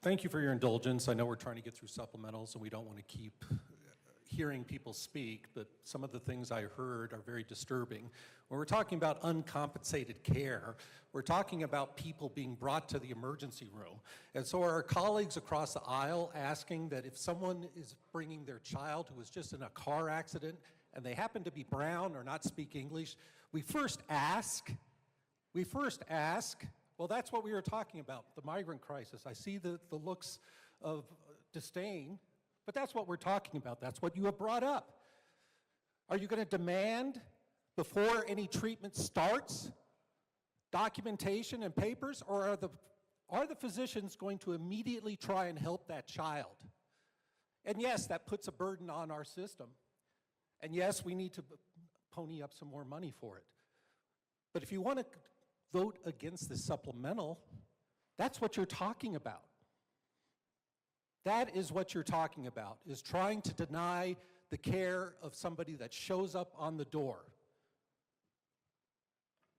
Thank you for your indulgence. I know we're trying to get through supplementals and we don't want to keep hearing people speak, but some of the things I heard are very disturbing. When we're talking about uncompensated care, we're talking about people being brought to the emergency room. And so are our colleagues across the aisle asking that if someone is bringing their child who was just in a car accident and they happen to be brown or not speak English, we first ask, well, that's what we were talking about, the migrant crisis. I see the looks of disdain, but that's what we're talking about. That's what you have brought up. Are you going to demand, before any treatment starts, documentation and papers, or are the physicians going to immediately try and help that child? And yes, that puts a burden on our system. And yes, we need to pony up some more money for it. But if you want to vote against this supplemental, that's what you're talking about. That is what you're talking about, is trying to deny the care of somebody that shows up on the door.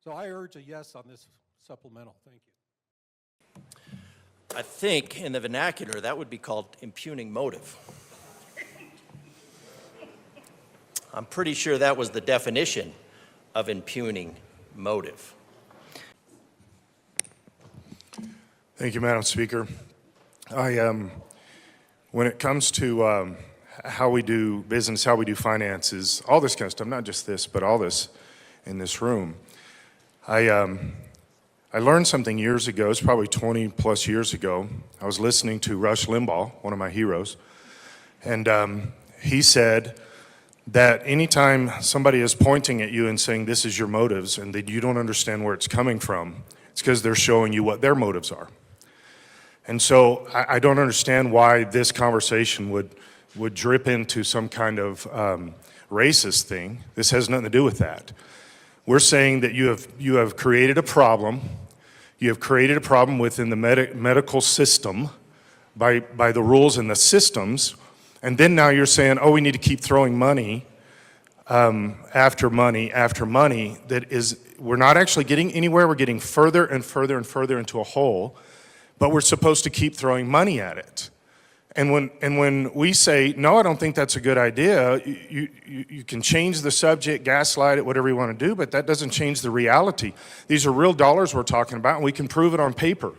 So I urge a yes on this supplemental. Thank you. I think in the vernacular that would be called impugning motive. I'm pretty sure that was the definition of impugning motive. Thank you, Madam Speaker. When it comes to how we do business, how we do finances, all this kind of stuff, not just this, but all this in this room, I learned something years ago. It's probably 20 plus years ago. I was listening to Rush Limbaugh, one of my heroes, and he said that anytime somebody is pointing at you and saying this is your motives and that you don't understand where it's coming from, it's because they're showing you what their motives are. And so I don't understand why this conversation would drip into some kind of racist thing. This has nothing to do with that. We're saying that you have created a problem. You have created a problem within the medical system by the rules and the systems. And then now you're saying, oh, we need to keep throwing money after money after money. That is, we're not actually getting anywhere. We're getting further and further and further into a hole. But we're supposed to keep throwing money at it. And when we say, no, I don't think that's a good idea, you can change the subject, gaslight it, whatever you want to do, but that doesn't change the reality. These are real dollars we're talking about, and we can prove it on paper.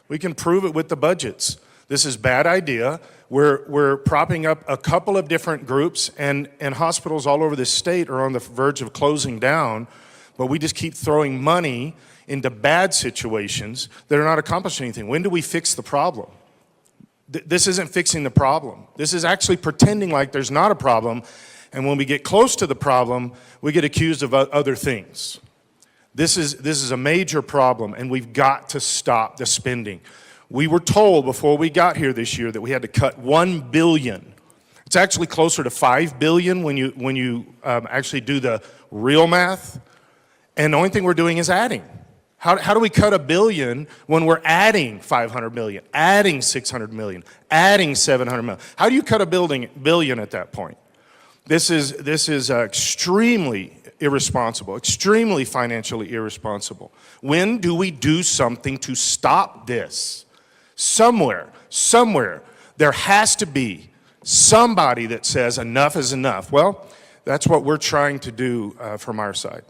We can prove it with the budgets. This is a bad idea. We're propping up a couple of different groups, and hospitals all over this state are on the verge of closing down, but we just keep throwing money into bad situations that are not accomplishing anything. When do we fix the problem? This isn't fixing the problem. This is actually pretending like there's not a problem, and when we get close to the problem, we get accused of other things. This is a major problem, and we've got to stop the spending. We were told before we got here this year that we had to cut $1 billion. It's actually closer to $5 billion when you actually do the real math, and the only thing we're doing is adding. How do we cut $1 billion when we're adding $500 million, adding $600 million, adding $700 million? How do you cut $1 billion at that point? This is extremely irresponsible, extremely financially irresponsible. When do we do something to stop this? Somewhere, there has to be somebody that says enough is enough. Well, that's what we're trying to do from our side.